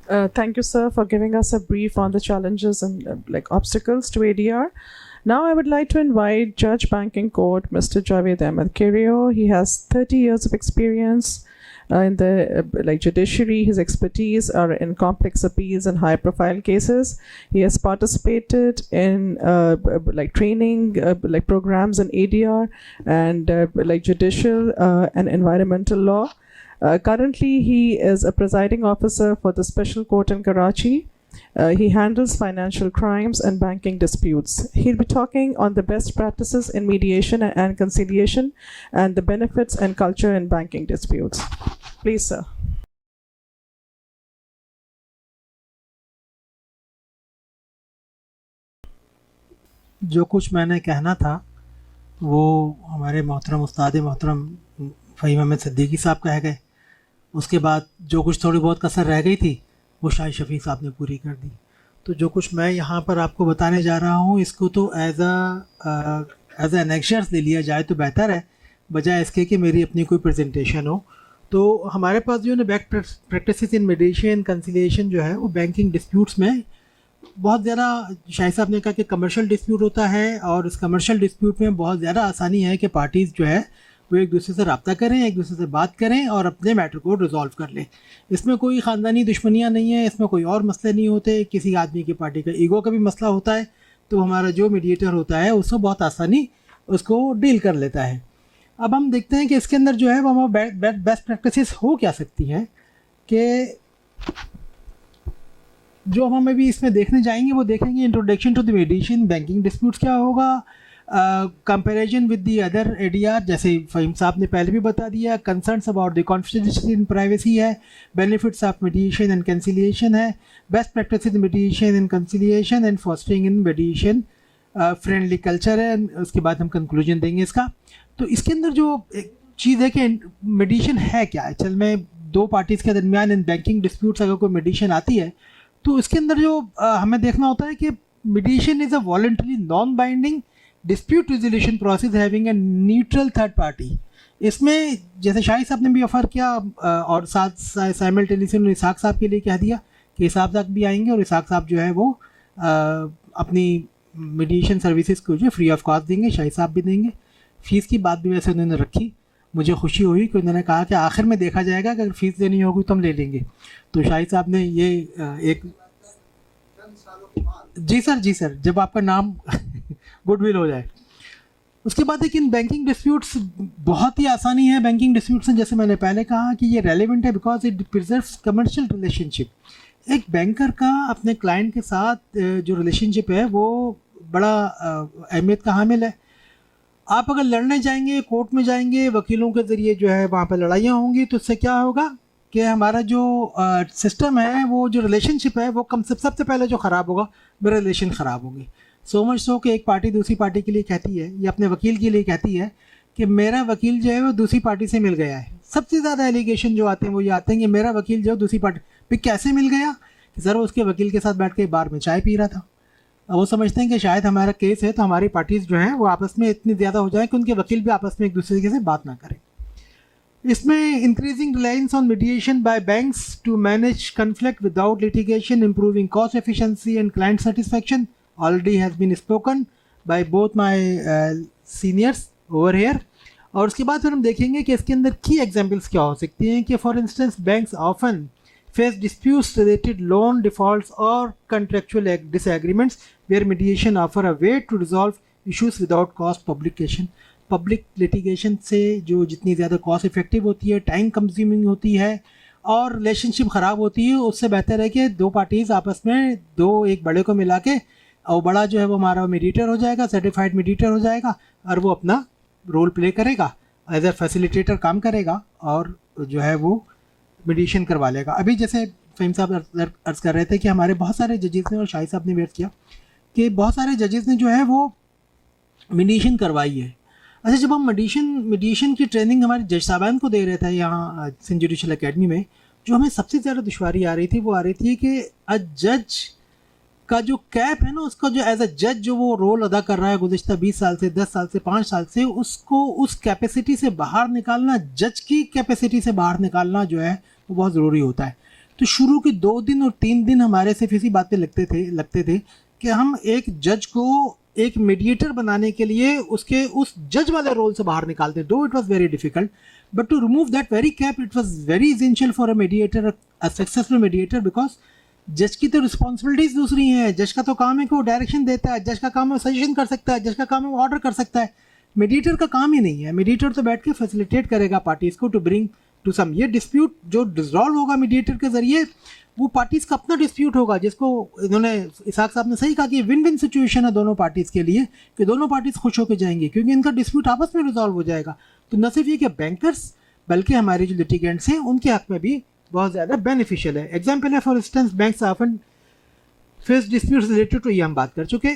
Thank you, sir, for giving us a brief on the challenges and obstacles to ADR. Now, I would like to invite Judge Banking Court, Mr. Javed Ahmed Kirio. He has 30 years of experience in the judiciary. His expertise are in complex appeals and high-profile cases. He has participated in training programs in ADR and judicial and environmental law. Currently, he is a presiding officer for the Special Court in Karachi. He handles financial crimes and banking disputes. He'll be talking on the best practices in mediation and conciliation and the benefits and culture in banking disputes. Please, sir. जो कुछ मैंने कहना था वो हमारे मोहतरम उस्ताद मोहतरम फ़हीम अहमद सिद्दीकी साहब कह गए। उसके बाद जो कुछ थोड़ी बहुत कसर रह गई थी वो शाहिद शफीक साहब ने पूरी कर दी। तो जो कुछ मैं यहाँ पर आपको बताने जा रहा हूँ इसको तो एज एन एक्शर्स ले लिया जाए तो बेहतर है, बजाय इसके कि मेरी अपनी कोई प्रेजेंटेशन हो। तो हमारे पास जो है best practices in mediation conciliation जो है वो बैंकिंग डिस्प्यूट्स में बहुत ज़्यादा, शाहिद साहब ने कहा कि कमर्शियल डिस्प्यूट होता है और इस कमर्शियल डिस्प्यूट में बहुत ज़्यादा आसानी है कि पार्टीज़ जो है वो एक दूसरे से रब्ता करें, एक दूसरे से बात करें और अपने मैटर को रिजॉल्व कर लें। इसमें कोई ख़ानदानी दुश्मनियाँ नहीं है, इसमें कोई और मसले नहीं होते। किसी आदमी की पार्टी का ईगो का भी मसला होता है तो हमारा जो मीडिएटर होता है उसको बहुत आसानी उसको डील कर लेता है। अब हम देखते हैं कि इसके अंदर जो है वो हम बेस्ट प्रैक्टिसेस हो क्या सकती हैं कि जो हम अभी इसमें देखने जाएंगे वो देखेंगे introduction to the mediation banking disputes क्या होगा, comparison with the other ADR जैसे फ़हीम साहब ने पहले भी बता दिया, concerns about the confidentiality and privacy है, benefits of mediation and conciliation है, best practices in mediation and conciliation and fostering in mediation friendly culture है। उसके बाद हम कंक्लूजन देंगे इसका। तो इसके अंदर जो एक चीज़ है कि मीडिएशन है क्या, एक्चुअल में दो पार्टीज़ के दरमियान इन बैंकिंग डिस्प्यूट्स अगर कोई मीडिएशन आती है तो इसके अंदर जो हमें देखना होता है कि mediation is a voluntary non binding dispute resolution process having a neutral third party. इसमें जैसे शाहिद साहब ने भी ऑफ़र किया और साथ साइमल्टेनियसली इसाक साहब के लिए कह दिया कि इसाक साहब भी आएंगे और इसाक साहब जो है वो अपनी मीडिएशन सर्विसेज को जो फ्री ऑफ कॉस्ट देंगे, शाहिद साहब भी देंगे। फ़ीस की बात भी वैसे उन्होंने रखी, मुझे खुशी हुई कि उन्होंने कहा कि आखिर में देखा जाएगा कि अगर फ़ीस देनी होगी तो हम ले लेंगे। तो शाहिद साहब ने ये एक जी सर जब आपका नाम गुडविल हो जाए। उसके बाद एक इन बैंकिंग डिस्प्यूट्स बहुत ही आसानी है। बैंकिंग डिस्प्यूट्स हैं जैसे मैंने पहले कहा कि ये रेलेवेंट है because it preserves commercial relationship. एक बैंकर का अपने क्लाइंट के साथ जो रिलेशनशिप है वो बड़ा अहमियत का हामिल है। आप अगर लड़ने जाएंगे, कोर्ट में जाएंगे, वकीलों के ज़रिए जो है वहाँ पर लड़ाइयाँ होंगी तो इससे क्या होगा कि हमारा जो सिस्टम है वो जो रिलेशनशिप है वो सबसे पहले जो ख़राब होगा मेरे रिलेशन ख़राब होंगे। सो मच सो कि एक पार्टी दूसरी पार्टी के लिए कहती है या अपने वकील के लिए कहती है कि मेरा वकील जो है वो दूसरी पार्टी से मिल गया है। सबसे ज़्यादा एलिगेशन जो आते हैं वो ये आते हैं कि मेरा वकील जो दूसरी पार्टी पे कैसे मिल गया कि सर वो उसके वकील के साथ बैठ के बार में चाय पी रहा था। अब वो समझते हैं कि शायद हमारा केस है तो हमारी पार्टीज़ जो हैं वो आपस में इतनी ज़्यादा हो जाए कि उनके वकील भी आपस में एक दूसरे से बात ना करें। इसमें increasing reliance on mediation by banks to manage conflict without litigation, improving cost efficiency and client satisfaction already has been spoken by both my seniors over here. और उसके बाद फिर हम देखेंगे कि इसके अंदर की एग्जाम्पल्स क्या हो सकती हैं कि for instance banks often face disputes related loan defaults or contractual disagreements where mediation offer a way to resolve issues without cost publication। Public litigation से जो जितनी ज़्यादा कॉस्ट इफेक्टिव होती है, टाइम कंज्यूमिंग होती है और रिलेशनशिप ख़राब होती है, उससे बेहतर है कि दो पार्टीज़ आपस में एक बड़े को मिला के और बड़ा जो है वो हमारा मीडिएटर हो जाएगा, सर्टिफाइड मीडिएटर हो जाएगा और वो अपना रोल प्ले करेगा, एज ए फैसिलिटेटर काम करेगा और जो है वो मीडिएशन करवा लेगा। अभी जैसे फ़हीम साहब अर्ज़ कर रहे थे कि हमारे बहुत सारे जजेस ने और शाहिद साहब ने वेट किया कि बहुत सारे जजेस ने जो है वो मीडिएशन करवाई है। अच्छा, जब हम मीडिएशन की ट्रेनिंग हमारे जज साहबान को दे रहे थे यहाँ सिंध जुडिशल अकेडमी में, जो हमें सबसे ज़्यादा दुश्वारी आ रही थी वो आ रही थी कि जज का जो कैप है ना, उसका जो एज अ जज जो वो रोल अदा कर रहा है गुज़िश्ता 20 साल से, 10 साल से, 5 साल से, उसको उस कैपेसिटी से बाहर निकालना, जज की कैपेसिटी से बाहर निकालना जो है वो बहुत ज़रूरी होता है। तो शुरू के 2 दिन और 3 दिन हमारे सिर्फ इसी बात पे लगते थे कि हम एक जज को एक मीडिएटर बनाने के लिए उसके उस जज वाले रोल से बाहर निकालते हैं. Though it was very difficult, but to remove that very cap it was very essential for a mediator, a successful mediator, because जज की तो रिस्पॉन्सिबिलिटीज दूसरी हैं. जज का तो काम है कि वो डायरेक्शन देता है, जज का काम है सजेशन कर सकता है, जज का काम है वो ऑर्डर कर सकता है. मीडिएटर का काम ही नहीं है. मीडिएटर तो बैठ के फैसिलिटेट करेगा पार्टीज को टू ब्रिंग टू सम. ये डिस्प्यूट जो डिसॉल्व होगा मीडिएटर के जरिए वो पार्टीज का अपना डिस्प्यूट होगा, जिसको इन्होंने इसाक साहब ने सही कहा कि विन विन सिचुएशन है दोनों पार्टीज के लिए, कि दोनों पार्टीज खुश होकर जाएंगी क्योंकि इनका डिस्प्यूट आपस में रिजॉल्व हो जाएगा. तो न सिर्फ ये कि बैंकर्स बल्कि हमारे जो लिटिगेंट्स हैं उनके हक में भी बहुत ज़्यादा बेनिफिशियल है. एग्जाम्पल है for instance banks often face disputes related to, ये हम बात कर चुके.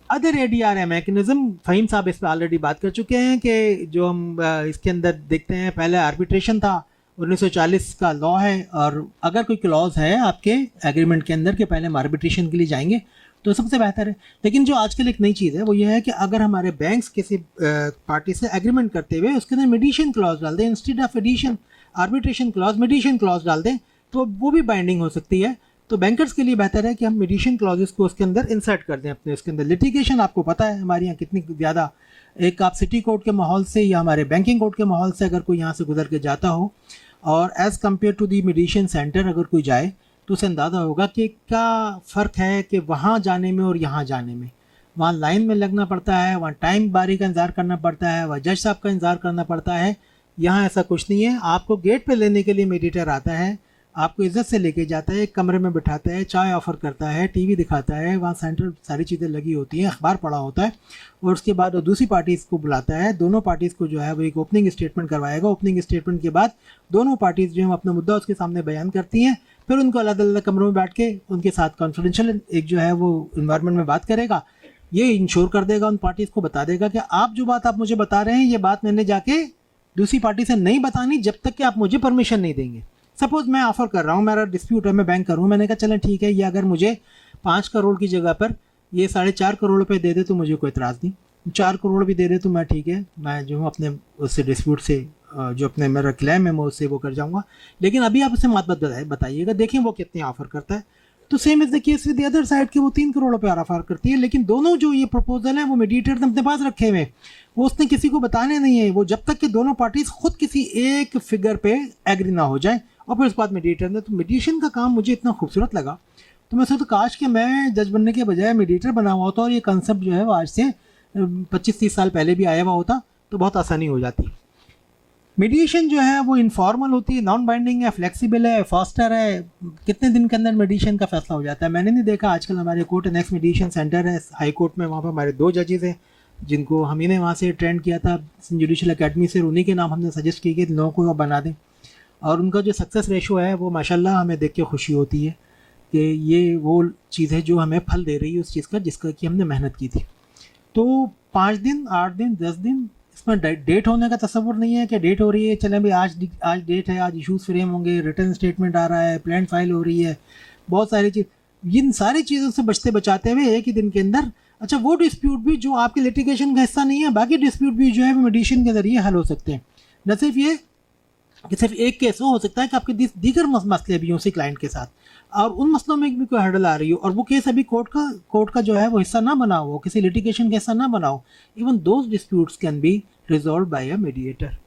अदर ADR मैकेनिज्म फ़हीम साहब इस पर ऑलरेडी बात कर चुके हैं कि जो हम इसके अंदर देखते हैं, पहले आर्बिट्रेशन था, 1940 का लॉ है, और अगर कोई क्लॉज है आपके एग्रीमेंट के अंदर कि पहले हम आर्बिट्रेशन के लिए जाएंगे तो सबसे बेहतर है. लेकिन जो आजकल एक नई चीज़ है वो ये है कि अगर हमारे बैंक्स किसी पार्टी से एग्रीमेंट करते हुए उसके अंदर मेडिएशन क्लॉज डाल दें, instead of addition arbitration clause mediation clause डाल दें, तो वो भी बाइंडिंग हो सकती है. तो बैंकर्स के लिए बेहतर है कि हम मेडिएशन क्लॉजेस को उसके अंदर इंसर्ट कर दें अपने उसके अंदर. लिटिगेशन आपको पता है हमारे यहाँ कितनी ज़्यादा, एक आप सिटी कोर्ट के माहौल से या हमारे बैंकिंग कोर्ट के माहौल से अगर कोई यहाँ से गुजर के जाता हो और as compare to the mediation centre अगर कोई जाए तो उसे अंदाज़ा होगा कि क्या फ़र्क है कि वहाँ जाने में और यहाँ जाने में. वहाँ लाइन में लगना पड़ता है, वहाँ टाइम बारी का इंतज़ार करना पड़ता है, वहाँ जज साहब का इंतज़ार करना पड़ता है. यहाँ ऐसा कुछ नहीं है. आपको गेट पे लेने के लिए मीडिएटर आता है, आपको इज्जत से लेके जाता है, एक कमरे में बिठाता है, चाय ऑफ़र करता है, टीवी दिखाता है, वहाँ सेंटर सारी चीज़ें लगी होती हैं, अखबार पढ़ा होता है, और उसके बाद वो दूसरी पार्टीज़ को बुलाता है. दोनों पार्टीज़ को जो है वो एक ओपनिंग स्टेटमेंट करवाएगा. ओपनिंग स्टेटमेंट के बाद दोनों पार्टीज़ जो है अपना मुद्दा उसके सामने बयान करती हैं. फिर उनको अलग अलग कमरों में बैठ के उनके साथ कॉन्फिडेंशियल एक जो है वो इन्वायरमेंट में बात करेगा. ये इंश्योर कर देगा, उन पार्टीज़ को बता देगा कि आप जो बात आप मुझे बता रहे हैं ये बात मैंने जाके दूसरी पार्टी से नहीं बतानी जब तक कि आप मुझे परमिशन नहीं देंगे. सपोज़ मैं ऑफ़र कर रहा हूँ, मेरा डिस्प्यूट है, मैं बैंक कर रहा हूँ, मैंने कहा चलें ठीक है, ये अगर मुझे 5 करोड़ की जगह पर ये 4.5 करोड़ रुपये दे दे तो मुझे कोई एतराज़ नहीं, 4 करोड़ भी दे दे तो मैं ठीक है, मैं जो हूँ अपने उससे डिस्प्यूट से जो अपने मेरा क्लेम है मैं उससे वो कर जाऊँगा. लेकिन अभी आप उसे मत बताइएगा, देखें वो कितने ऑफ़र करता है. तो same is the case with the other side के वो 3 करोड़ रुपये ऑफ़र करती है. लेकिन दोनों जो ये प्रपोजल है वो मीडिएटर ने अपने पास रखे हुए, वो उसने किसी को बताने नहीं है. वो जब तक कि दोनों पार्टीज खुद किसी एक फिगर पे एग्री ना हो जाए और फिर उस बाद मीडिएटर ने. तो मीडिएशन का काम मुझे इतना खूबसूरत लगा, तो मैं सोचता काश कि मैं जज बनने के बजाय मीडिएटर बना हुआ होता और ये कंसेप्ट जो है वो आज से 25-30 साल पहले भी आया हुआ होता तो बहुत आसानी हो जाती. मीडिएशन जो है वो इनफॉर्मल होती है, नॉन बाइंडिंग है, फ्लेक्सिबल है, फास्टर है, कितने दिन के अंदर मीडिएशन का फैसला हो जाता है. मैंने नहीं देखा, आजकल हमारे court and next mediation centre है हाई कोर्ट में, वहाँ पर हमारे 2 जजेज़ हैं जिनको हम ही ने वहाँ से ट्रेंड किया था जुडिशल अकेडमी से. उन्हीं के नाम हमने सजेस्ट किए कि लोगों को वो बना दें, और उनका जो सक्सेस रेशो है वो माशाल्लाह हमें देख के खुशी होती है कि ये वो चीज़ है जो हमें फल दे रही है उस चीज़ का जिसका कि हमने मेहनत की थी. तो 5 दिन, 8 दिन, 10 दिन, इसमें डेट होने का तस्वुर नहीं है कि डेट हो रही है, चलें भाई आज डेट है, आज इशूज़ फ्रेम होंगे, रिटर्न स्टेटमेंट आ रहा है, प्लान फाइल हो रही है, बहुत सारी चीज़. इन सारी चीज़ों से बचते बचाते हुए एक ही दिन के अंदर, अच्छा वो डिस्प्यूट भी जो आपके लिटिगेशन का हिस्सा नहीं है, बाकी डिस्प्यूट भी जो है वो मेडिएशन के ज़रिए हल हो सकते हैं. न सिर्फ ये कि सिर्फ एक केस हो सकता है कि आपके दीगर मसले भी हों उसी क्लाइंट के साथ, और उन मसलों में भी कोई हर्डल आ रही हो और वो केस अभी कोर्ट का जो है वो हिस्सा ना बना हो, किसी लिटिगेशन का हिस्सा ना बनाओ. Even those disputes can be resolve by a mediator.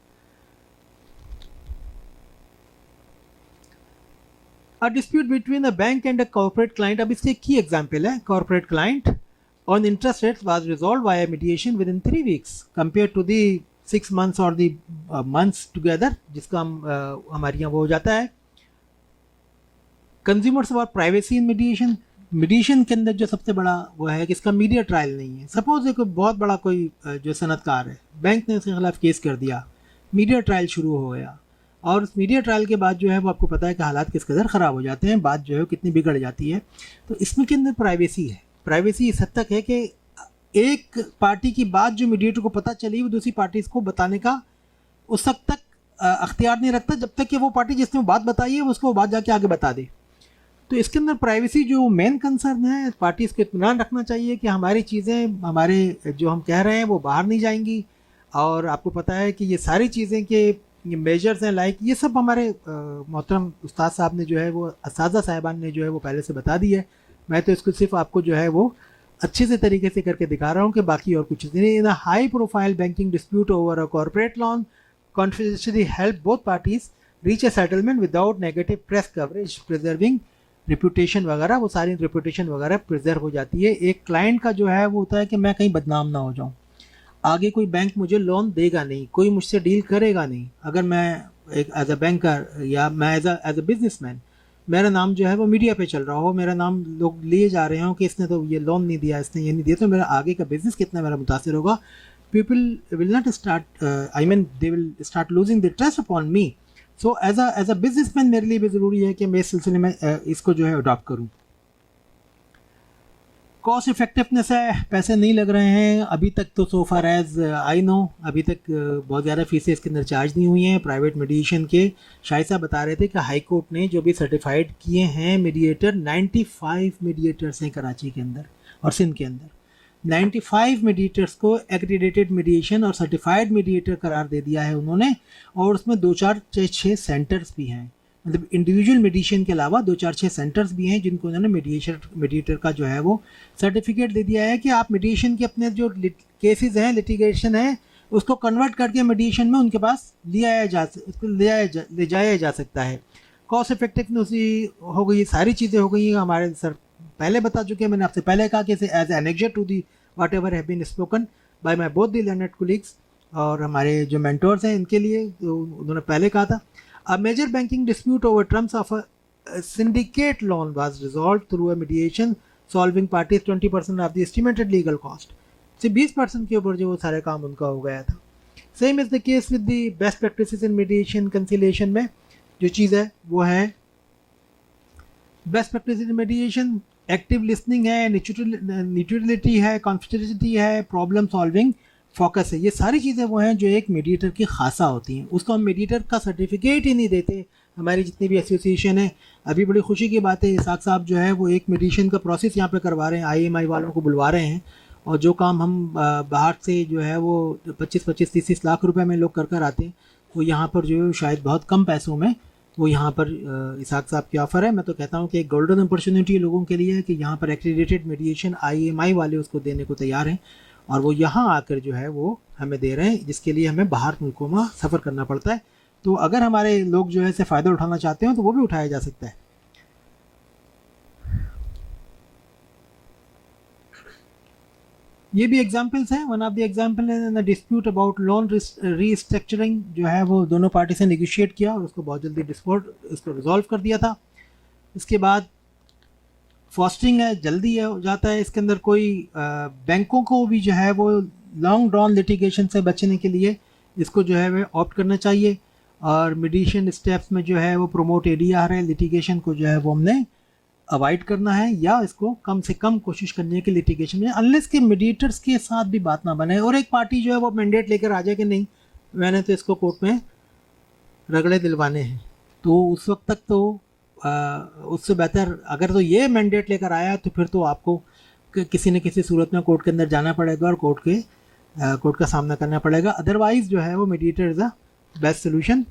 A dispute between a bank and a corporate client. अब इससे एक की एग्जाम्पल है, corporate client on interest rates was resolve by a mediation within 3 weeks compare to the 6 months और दी months together, जिसका हमारे यहाँ वो हो जाता है. कंज्यूमर्स और प्राइवेसी इन मीडिएशन. मीडिएशन के अंदर जो सबसे बड़ा वो है कि इसका मीडिया ट्रायल नहीं है. सपोज एक बहुत बड़ा कोई जो सनतकार है, बैंक ने उसके खिलाफ केस कर दिया, मीडिया ट्रायल शुरू हो गया, और उस मीडिया ट्रायल के बाद जो है वो आपको पता है कि हालात किस कदर ख़राब हो जाते हैं, बात जो है कितनी बिगड़ जाती है. तो इसमें के अंदर प्राइवेसी है. प्राइवेसी इस हद तक है कि एक पार्टी की बात जो मीडिएटर को पता चली वो दूसरी पार्टी को बताने का उस वक्त तक अख्तियार नहीं रखता जब तक कि वो पार्टी जिसने वो बात बताई है उसको वो बात जाके आगे बता दे. तो इसके अंदर प्राइवेसी जो मेन कंसर्न है, पार्टीज़ को इत्मीनान रखना चाहिए कि हमारी चीज़ें, हमारे जो हम कह रहे हैं वो बाहर नहीं जाएंगी. और आपको पता है कि ये सारी चीज़ें कि ये मेजर्स हैं लाइक ये सब हमारे मोहतरम उस्ताद साहब ने जो है वो असाजा साहिबान ने जो है वो पहले से बता दी है। मैं तो इसको सिर्फ आपको जो है वो अच्छे से तरीके से करके दिखा रहा हूँ कि बाकी और कुछ नहीं। In a high profile banking dispute over a corporate loan confidentially help both parties reach a settlement without negative press coverage preserving reputation वगैरह, वो सारी रिपूटेशन वगैरह प्रिजर्व हो जाती है। एक क्लाइंट का जो है वो होता है कि मैं कहीं बदनाम ना हो जाऊँ, आगे कोई बैंक मुझे लोन देगा नहीं, कोई मुझसे डील करेगा नहीं। अगर मैं एक एज अ बैंकर या मैं एज अ बिजनेसमैन मेरा नाम जो है वो मीडिया पे चल रहा हो, मेरा नाम लोग लिए जा रहे हो कि इसने तो ये लोन नहीं दिया, इसने ये नहीं दिया, तो मेरा आगे का बिजनेस कितना मेरा मुतासर होगा। People will not start I mean they will start losing the trust upon me. So as a businessman मेरे लिए भी ज़रूरी है कि मैं इस सिलसिले में इसको जो है अडॉप्ट करूँ। कॉस्ट इफेक्टिवनेस है, पैसे नहीं लग रहे हैं अभी तक तो सो फार एज आई नो, अभी तक बहुत ज़्यादा फीसें इसके अंदर चार्ज नहीं हुई हैं प्राइवेट मीडिएशन के। शाहिद साहब बता रहे थे कि हाई कोर्ट ने जो भी सर्टिफाइड किए हैं मीडिएटर, 95 मीडिएटर्स हैं कराची के अंदर और सिंध के अंदर, 95 मीडिएटर्स को एक्रीडेटेड मीडिएशन और सर्टिफाइड मीडिएटर करार दे दिया है उन्होंने। और उसमें 2-4-6 सेंटर्स भी हैं, मतलब इंडिविजुअल मीडिएशन के अलावा 2-4-6 सेंटर्स भी हैं जिनको उन्होंने मीडिएटर का जो है वो सर्टिफिकेट दे दिया है कि आप मीडिएशन के अपने जो केसेस हैं, लिटिगेशन है, उसको कन्वर्ट करके मीडिएशन में उनके पास ले जाया जा सकता है। कॉस्ट इफेक्टिवनेस हो गई, सारी चीज़ें हो गई। हमारे सर पहले बता चुके हैं, मैंने आपसे पहले कहा कि as an annexure to the whatever have been spoken by my both the learned colleagues और हमारे जो मेंटोर्स हैं इनके लिए, तो उन्होंने पहले कहा था। A major banking dispute over terms of a syndicate loan was resolved through a mediation, solving parties 20% of the estimated legal cost. सिर्फ 20% के ऊपर जो वो सारे काम उनका हो गया था। Same is the case with the best practices in mediation conciliation में जो चीज़ है वो है best practice in mediation, active listening है, न्यूट्रलिटी है, कॉन्फिडेंशियलिटी है, प्रॉब्लम सॉल्विंग फोकस है। ये सारी चीज़ें वो हैं जो एक मीडिएटर की खासा होती हैं। उसको हम मीडिएटर का सर्टिफिकेट ही नहीं देते। हमारी जितनी भी एसोसिएशन है, अभी बड़ी खुशी की बात है इसाक साहब जो है वो एक मीडिएशन का प्रोसेस यहाँ पे करवा रहे हैं, IMI वालों को बुलवा रहे हैं। और जो काम हम बाहर से जो है वो 25-25, 30-30 लाख रुपए में लोग कर आते हैं, वो यहाँ पर जो है शायद बहुत कम पैसों में वो यहाँ पर इसाक साहब की ऑफ़र है। मैं तो कहता हूँ कि एक गोल्डन अपॉर्चुनिटी लोगों के लिए है कि यहाँ पर एक्रीडेटेड मीडिएशन IMI वाले उसको देने को तैयार हैं और वो यहाँ आकर जो है वो हमें दे रहे हैं, जिसके लिए हमें बाहर मुल्कों में सफ़र करना पड़ता है। तो अगर हमारे लोग जो है इससे फ़ायदा उठाना चाहते हो तो वो भी उठाया जा सकता है। ये भी एग्जांपल्स हैं। वन ऑफ द एग्जांपल है डिस्प्यूट अबाउट लोन रीस्ट्रक्चरिंग, जो है वो दोनों पार्टी से निगोशिएट किया और उसको बहुत जल्दी इसको रिजॉल्व कर दिया था। इसके बाद फॉस्टरिंग है, जल्दी है हो जाता है। इसके अंदर कोई बैंकों को भी जो है वो लॉन्ग ड्रॉन लिटिगेशन से बचने के लिए इसको जो है वह ऑप्ट करना चाहिए। और मीडिएशन स्टेप्स में जो है वो प्रोमोट ADR है, लिटिगेशन को जो है वो हमने अवॉइड करना है या इसको कम से कम कोशिश करने की लिटिगेशन में, अनलेस के मीडिएटर्स के साथ भी बात ना बने और एक पार्टी जो है वो मैंडेट लेकर आ जाए कि नहीं मैंने तो इसको कोर्ट में रगड़े दिलवाने हैं, तो उस वक्त तक तो उससे बेहतर अगर तो ये मैंडेट लेकर आया तो फिर तो आपको किसी न किसी सूरत में कोर्ट के अंदर जाना पड़ेगा और कोर्ट का सामना करना पड़ेगा। अदरवाइज जो है वो mediator is a best solution.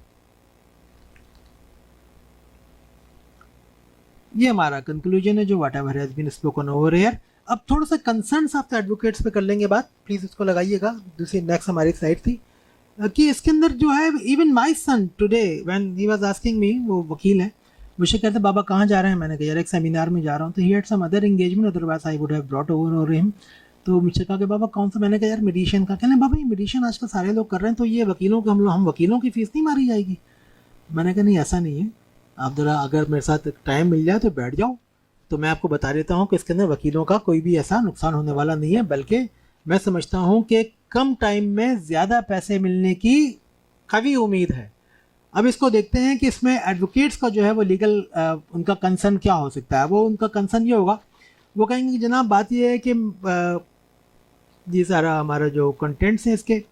ये हमारा कंक्लूजन है जो whatever has been spoken over here. अब थोड़ा सा कंसर्न्स ऑफ द एडवोकेट्स पे कर लेंगे बात, प्लीज़ उसको लगाइएगा। दूसरी नेक्स्ट हमारी स्लाइड थी कि इसके अंदर जो है even my son today when he was asking me, वो वकील है, मुझे कहते बाबा कहाँ जा रहे हैं, मैंने कहा यार एक सेमिनार में जा रहा हूँ। तो he had some other engagement, otherwise I would have brought over him. तो मुझसे कहा कि बाबा कौन सा, मैंने कहा यार मेडिएशन का। कहने बाबा ये मेडिएशन आजकल सारे लोग कर रहे हैं, तो ये वकीलों के हम वकीलों की फीस नहीं मारी जाएगी। मैंने कहा नहीं ऐसा नहीं है, आप ज़रा अगर मेरे साथ टाइम मिल जाए तो बैठ जाओ, तो मैं आपको बता देता हूँ कि इसके अंदर वकीलों का कोई भी ऐसा नुकसान होने वाला नहीं है, बल्कि मैं समझता हूँ कि कम टाइम में ज़्यादा पैसे मिलने की काफ़ी उम्मीद है। अब इसको देखते हैं कि इसमें एडवोकेट्स का जो है वो लीगल उनका कंसर्न क्या हो सकता है। वो उनका कंसर्न ये होगा, वो कहेंगे कि जनाब बात ये है कि ये सारा हमारा जो कंटेंट्स हैं इसके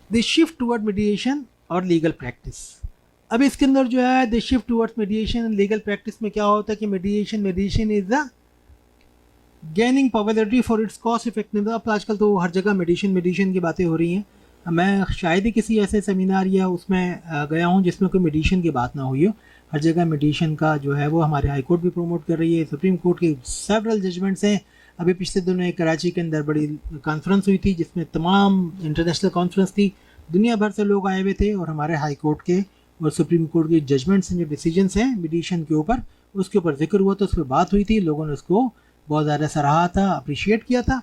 द शिफ्ट टूवर्ड मीडिएशन और लीगल प्रैक्टिस। अब इसके अंदर जो है the shift towards mediation legal practice में क्या होता है कि mediation is the gaining popularity for its cost effectiveness. अब आजकल तो हर जगह मेडिसिन की बातें हो रही हैं। मैं शायद ही किसी ऐसे सेमिनार या उसमें गया हूँ जिसमें कोई मेडिसिन की बात ना हुई हो। हर जगह मेडिसिन का जो है वो हमारे हाई कोर्ट भी प्रमोट कर रही है, सुप्रीम कोर्ट के सेवरल जजमेंट्स हैं। अभी पिछले दिनों एक कराची के अंदर बड़ी कॉन्फ्रेंस हुई थी जिसमें तमाम इंटरनेशनल कॉन्फ्रेंस थी, दुनिया भर से लोग आए हुए थे, और हमारे हाई कोर्ट के और सुप्रीम कोर्ट के जजमेंट्स हैं, जो डिसीजंस हैं मेडिसिन के ऊपर, उसके ऊपर जिक्र हुआ, तो उस पर बात हुई थी, लोगों ने उसको बहुत ज़्यादा सराहा था, अप्रिशिएट किया था।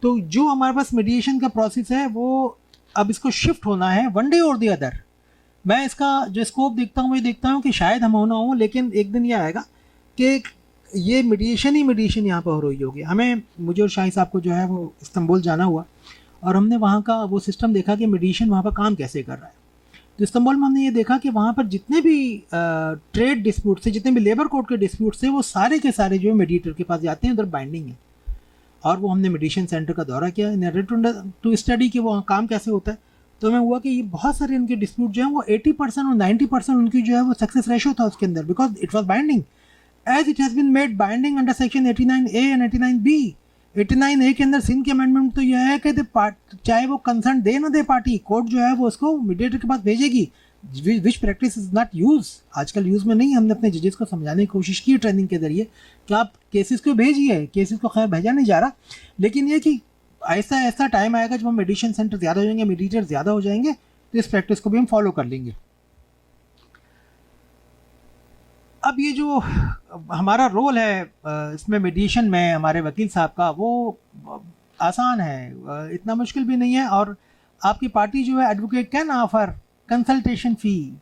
तो जो हमारे पास मेडिएशन का प्रोसेस है वो अब इसको शिफ्ट होना है वन डे और दी अदर। मैं इसका जो स्कोप देखता हूँ, ये देखता हूँ कि शायद हम होना हो, लेकिन एक दिन ये आएगा कि ये मेडिएशन ही मेडिएशन यहाँ पर हो रही होगी। हमें, मुझे और शाही साहब को जो है वो इस्तांबुल जाना हुआ, और हमने वहाँ का वो सिस्टम देखा कि मेडिएशन वहाँ पर काम कैसे कर रहा है। तो इस्तांबुल में हमने ये देखा कि वहाँ पर जितने भी ट्रेड डिस्प्यूट थे, जितने भी लेबर कोड के डिस्प्यूट थे, वो सारे के सारे जो है मीडिएटर के पास जाते हैं, उधर बाइंडिंग है। और वो हमने मेडिएशन सेंटर का दौरा किया टू स्टडी कि वो काम कैसे होता है। तो हमें हुआ कि ये बहुत सारे उनके डिस्प्यूट जो हैं वो 80% और 90% उनकी जो है वो सक्सेस रेशो था उसके अंदर, because it was binding as it has been made binding under section 89A and 89B। 89A के अंदर सिंध के अमेंडमेंट तो यह है कि चाहे वो कंसर्न दे ना दे पार्टी, कोर्ट जो है वो उसको मीडिएटर के पास भेजेगी, विच प्रैक्टिस इज नॉट यूज, आजकल यूज़ में नहीं। हमने अपने जजेस को समझाने की कोशिश की ट्रेनिंग के जरिए कि आप केसेस को भेजिए, केसेस को खैर भेजा नहीं जा रहा, लेकिन ये कि ऐसा ऐसा टाइम आएगा जब हम मेडिएशन सेंटर ज़्यादा हो जाएंगे, मीडिएटर ज़्यादा हो जाएंगे, तो इस प्रैक्टिस को भी हम फॉलो कर लेंगे। अब ये जो हमारा रोल है इसमें मेडिएशन में हमारे वकील साहब का, वो आसान है, इतना मुश्किल भी नहीं है। और आपकी पार्टी जो है advocate can offer consultation fee,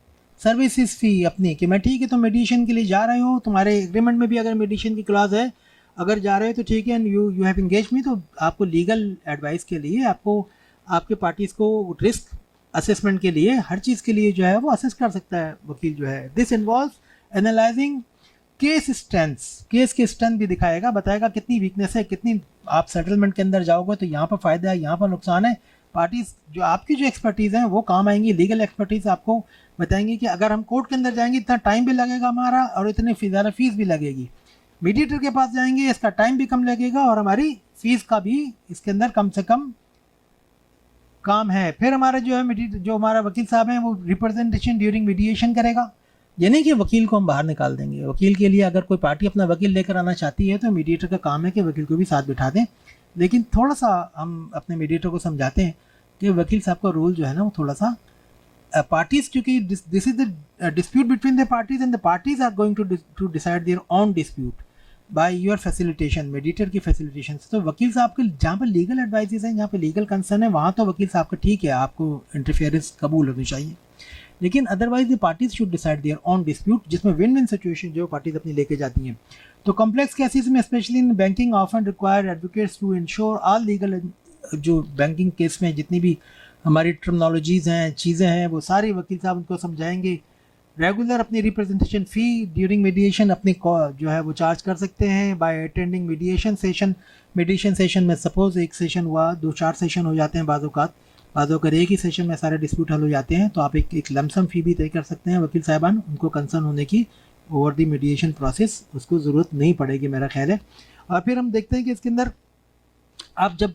services fee अपनी, कि मैं ठीक है, तो मेडिएशन के लिए जा रहे हो, तुम्हारे एग्रीमेंट में भी अगर मेडिएशन की क्लॉज है, अगर जा रहे हो तो ठीक है, एंड यू हैव एंगेज मी, तो आपको लीगल एडवाइस के लिए, आपको आपके पार्टीज़ को रिस्क असेसमेंट के लिए, हर चीज़ के लिए जो है वो असेस कर सकता है वकील जो है। This involve analysing case strengths, case की स्ट्रेंथ भी दिखाएगा, बताएगा कितनी वीकनेस है, कितनी आप सेटलमेंट के अंदर जाओगे तो यहाँ पर फ़ायदा है, यहाँ पर नुकसान है। पार्टीज जो आपकी जो एक्सपर्टीज़ हैं वो काम आएंगी, लीगल एक्सपर्टीज़ आपको बताएंगी कि अगर हम कोर्ट के अंदर जाएंगे इतना टाइम भी लगेगा हमारा, और इतनी ज़्यादा फीस भी लगेगी। मीडिएटर के पास जाएंगे, इसका टाइम भी कम लगेगा, और हमारी फीस का भी इसके अंदर कम से कम काम है। फिर हमारा जो है जो हमारा वकील साहब हैं वो रिप्रेजेंटेशन ड्यूरिंग मीडिएशन करेगा, यानी कि वकील को हम बाहर निकाल देंगे। वकील के लिए अगर कोई पार्टी अपना वकील लेकर आना चाहती है तो मीडिएटर का काम है कि वकील को भी साथ बिठा दें, लेकिन थोड़ा सा हम अपने मीडिएटर को समझाते हैं कि वकील साहब का रोल जो है ना वो थोड़ा सा पार्टीज, क्योंकि this is the dispute between the parties and the parties are going to decide their own dispute by your facilitation, mediator की फैसिलिटेशन। तो वकील साहब के जहाँ पर लीगल एडवाइजेस हैं, जहाँ पर लीगल कंसर्न है, वहाँ तो वकील साहब का ठीक है, आपको इंटरफेरेंस कबूल होनी चाहिए, लेकिन otherwise the parties should decide their own dispute, जिसमें विन विन सिचुएशन जो पार्टीज अपनी लेके जाती हैं। तो कॉम्प्लेक्स केसेस में specially in banking often require advocates to ensure all legal, जो बैंकिंग केस में जितनी भी हमारी टर्मिनोलॉजीज़ हैं, चीज़ें हैं, वो सारी वकील साहब उनको समझाएंगे। रेगुलर अपनी रिप्रेजेंटेशन फ़ी ड्यूरिंग मीडिएशन अपनी जो है वो चार्ज कर सकते हैं by attending mediation session. Mediation session में सपोज़ एक सेशन हुआ, 2-4 सेशन हो जाते हैं बाज़ों अगर एक ही सेशन में सारे डिस्प्यूट हल हो जाते हैं तो आप एक लमसम फ़ी भी तय कर सकते हैं। वकील साहिबान उनको कंसर्न होने की ओवर द मीडिएशन प्रोसेस उसको ज़रूरत नहीं पड़ेगी, मेरा ख्याल है। और फिर हम देखते हैं कि इसके अंदर आप जब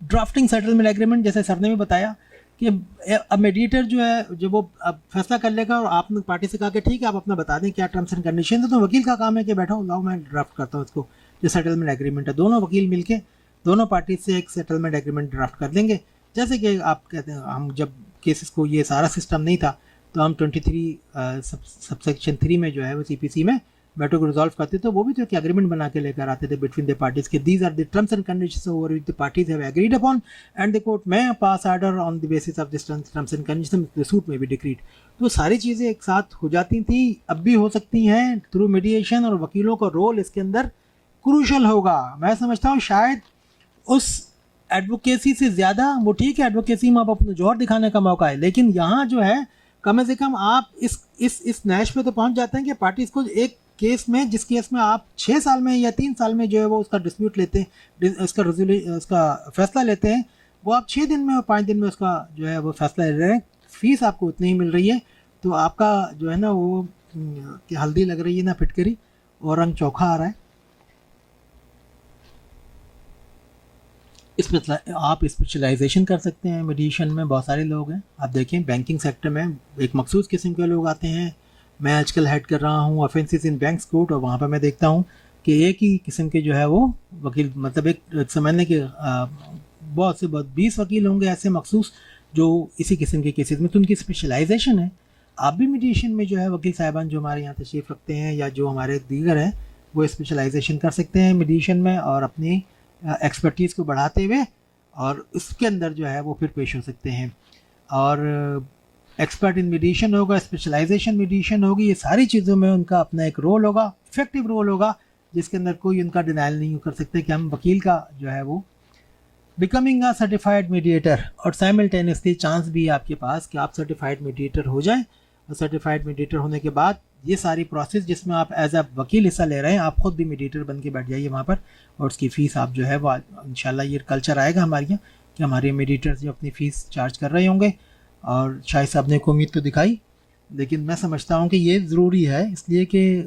ड्राफ्टिंग सेटलमेंट एग्रीमेंट, जैसे सर ने भी बताया कि अब मीडिएटर जो है जब वो अब फैसला कर लेगा और आपने पार्टी से कहा कि ठीक है आप अपना बता दें क्या टर्म्स एंड कंडीशन है, तो वकील का काम है कि बैठो लाओ मैं ड्राफ्ट करता हूँ इसको, जो सेटलमेंट एग्रीमेंट है। दोनों वकील मिलके दोनों पार्टी से एक सेटलमेंट एग्रीमेंट ड्राफ्ट कर देंगे। जैसे कि आप कहते हैं, हम जब केसेस को ये सारा सिस्टम नहीं था तो हम 23 सबसेक्शन 3 में जो है वो CPC में मैटर को रिजॉल्व करते, तो वो भी तो एक एग्रीमेंट बना के लेकर आते थे बिटवीन द पार्टीज के, these are the terms and conditions over which the parties have agreed upon and the court में pass order on the basis of this terms and conditions the suit में भी decreed. तो सारी चीज़ें एक साथ हो जाती थी, अब भी हो सकती हैं थ्रू मीडिएशन, और वकीलों का रोल इसके अंदर क्रूशल होगा। मैं समझता हूँ शायद उस एडवोकेसी से ज़्यादा, वो ठीक है एडवोकेसी में आप अपना जोहर दिखाने का मौका है, लेकिन यहाँ जो है कम से कम आप इस नैश पे तो पहुँच जाते हैं कि पार्टीज को एक केस में, जिस केस में आप 6 साल में या 3 साल में जो है वो उसका डिस्प्यूट लेते हैं, उसका फैसला लेते हैं, वो आप 6 दिन में और 5 दिन में उसका जो है वो फैसला ले रहे हैं, फीस आपको उतनी ही मिल रही है। तो आपका जो है ना वो कि हल्दी लग रही है ना फिटकरी, और रंग चोखा आ रहा है। आप स्पेशलाइजेशन कर सकते हैं। मीडिएशन में बहुत सारे लोग हैं, आप देखें बैंकिंग सेक्टर में एक मखसूस किस्म के लोग आते हैं। मैं आजकल हेड कर रहा हूँ ऑफेंसेस इन बैंक्स कोर्ट, और वहाँ पर मैं देखता हूँ कि एक ही किस्म के जो है वो वकील, मतलब एक समझने के बहुत से बहुत 20 वकील होंगे ऐसे मखसूस जो इसी किस्म के केसेस में, तो उनकी स्पेशलाइजेशन है। आप भी मीडिएशन में जो है वकील साहिबान जो हमारे यहाँ तशरीफ़ रखते हैं या जो हमारे दीगर हैं वो स्पेशलाइजेशन कर सकते हैं मीडिएशन में, और अपनी एक्सपर्टीज़ को बढ़ाते हुए और उसके अंदर जो है वो फिर पेश हो सकते हैं। और एक्सपर्ट इन मीडिएशन होगा, स्पेशलाइजेशन मीडिएशन होगी, ये सारी चीज़ों में उनका अपना एक रोल होगा, इफेक्टिव रोल होगा, जिसके अंदर कोई उनका डिनाइल नहीं कर सकते कि हम वकील का जो है वो बिकमिंग अ सर्टिफाइड मीडिएटर। और साइमल्टेनियसली चांस भी है आपके पास कि आप सर्टिफाइड मीडिएटर हो जाएं, और सर्टिफाइड मीडिएटर होने के बाद ये सारी प्रोसेस जिसमें आप एज अ वकील हिस्सा ले रहे हैं, आप खुद भी मीडिएटर बन के बैठ जाइए वहाँ पर, और उसकी फ़ीस आप जो है वो इंशाल्लाह ये कल्चर आएगा हमारे यहाँ कि हमारे मीडिएटर्स जो अपनी फ़ीस चार्ज कर रहे होंगे। और शाहिद साहब ने उम्मीद तो दिखाई, लेकिन मैं समझता हूँ कि ये ज़रूरी है, इसलिए कि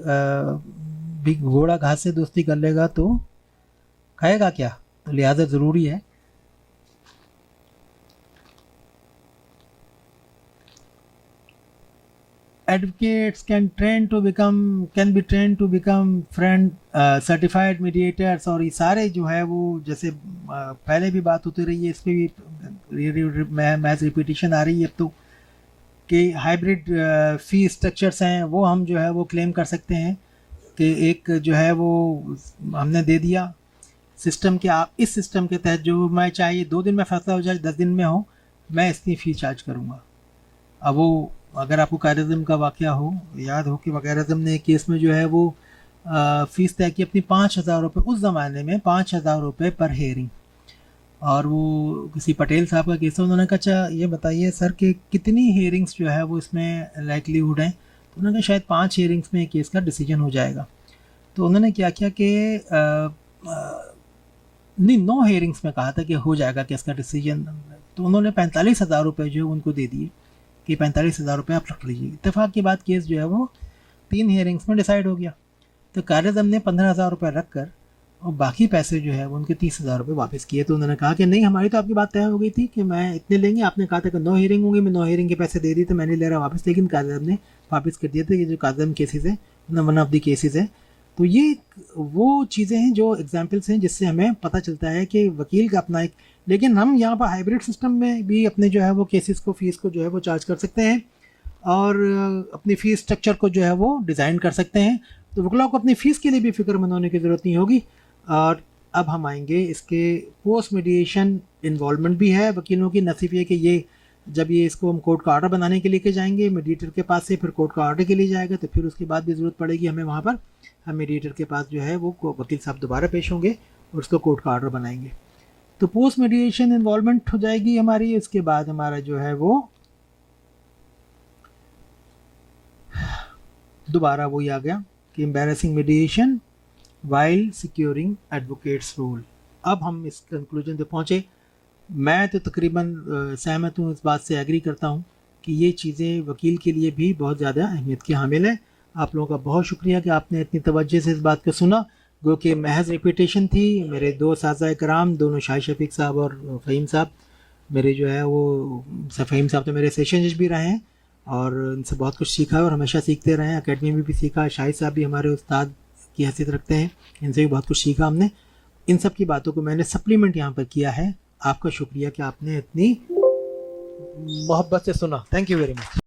घोड़ा घास से दोस्ती कर लेगा तो खाएगा क्या, तो लिहाजा ज़रूरी है। Advocates can be trained to become certified mediators, और ये सारे जो है वो जैसे पहले भी बात होती रही है, इस पर भी महज रिपीटिशन आ रही है अब तो, कि हाइब्रिड फी स्ट्रक्चर्स हैं वो हम जो है वो क्लेम कर सकते हैं कि एक जो है वो हमने दे दिया सिस्टम के, आप इस सिस्टम के तहत जो मैं चाहिए 2 दिन में फैसला हो जाए, 10 दिन में हो, मैं इसकी फ़ी चार्ज करूँगा। अब वो अगर आपको कायद-ए-आज़म का वाक़या हो, याद हो कि वकायत-ए-आज़म ने केस में जो है वो फ़ीस तय की अपनी 5,000 रुपये, उस ज़माने में 5,000 रुपये पर हेयरिंग। और वो किसी पटेल साहब का केस है, उन्होंने कहा अच्छा ये बताइए सर कि कितनी हेयरिंग्स जो है वो इसमें लाइकलीहुड हैं, तो उन्होंने कहा शायद 5 हेयरिंग्स में केस का डिसीजन हो जाएगा। तो उन्होंने क्या किया कि नहीं 9 हेयरिंग्स में कहा था कि हो जाएगा केस का डिसीजन, तो उन्होंने 45,000 रुपये जो है उनको दे दिए कि 45,000 रुपये आप रख लीजिए। इत्तेफाक की बात केस जो है वो 3 हेयरिंग्स में डिसाइड हो गया। तो कायद-ए-आज़म ने 15,000 रुपये रख कर और बाकी पैसे जो है वो उनके 30,000 रुपये वापस किए। तो उन्होंने कहा कि नहीं हमारी तो आपकी बात तय हो गई थी कि मैं इतने लेंगे, आपने कहा था कि 9 हेयरिंग होंगी, मैं 9 हेयरिंग के पैसे दे दिए, तो मैं नहीं ले रहा वापस, लेकिन कायद-ए-आज़म ने वापस कर दिया था। ये जो कायद-ए-आज़म केसेस है, वन ऑफ द केसेस है। तो ये वो चीज़ें हैं जो एग्जाम्पल्स हैं जिससे हमें पता चलता है कि वकील का अपना एक, लेकिन हम यहाँ पर हाइब्रिड सिस्टम में भी अपने जो है वो केसेस को, फ़ीस को जो है वो चार्ज कर सकते हैं, और अपनी फ़ीस स्ट्रक्चर को जो है वो डिज़ाइन कर सकते हैं। तो वकीलों को अपनी फ़ीस के लिए भी फ़िक्रमंद होने की ज़रूरत नहीं होगी। और अब हम आएंगे इसके पोस्ट मीडिएशन इन्वॉल्वमेंट भी है वकीलों की, न सिर्फ ये कि ये जब ये इसको हम कोर्ट का ऑर्डर बनाने के लेके जाएंगे मीडिएटर के पास से, फिर कोर्ट का ऑर्डर के लिए जाएगा, तो फिर उसके बाद भी ज़रूरत पड़ेगी हमें वहाँ पर, हम मीडिएटर के पास जो है वो वकील साहब दोबारा पेश होंगे और उसको कोर्ट का ऑर्डर बनाएंगे। तो पोस्ट मीडिएशन इन्वॉल्वमेंट हो जाएगी हमारी। उसके बाद हमारा जो है वो दोबारा वही आ गया कि embarrassing mediation while securing advocates role. अब हम इस कंक्लूजन पे पहुँचे। मैं तो तकरीबन सहमत हूँ, इस बात से एग्री करता हूँ कि ये चीज़ें वकील के लिए भी बहुत ज़्यादा अहमियत की हामिल है। आप लोगों का बहुत शुक्रिया कि आपने इतनी तवज्जो से इस बात को सुना, गो कि महज रिपीटेशन थी। मेरे 2 साज़ा कराम, दोनों शाहिद शफीक साहब और फ़हीम साहब, मेरे जो है वो फ़हीम साहब तो मेरे सेशन जज भी रहे हैं और इनसे बहुत कुछ सीखा है और हमेशा सीखते रहे हैं। अकेडमी में भी सीखा, शाहिद साहब भी हमारे उस्ताद की हैसियत रखते हैं, इनसे भी बहुत कुछ सीखा हमने। इन सब की बातों को मैंने सप्लीमेंट यहाँ पर किया है। आपका शुक्रिया कि आपने इतनी मोहब्बत से सुना। Thank you very much.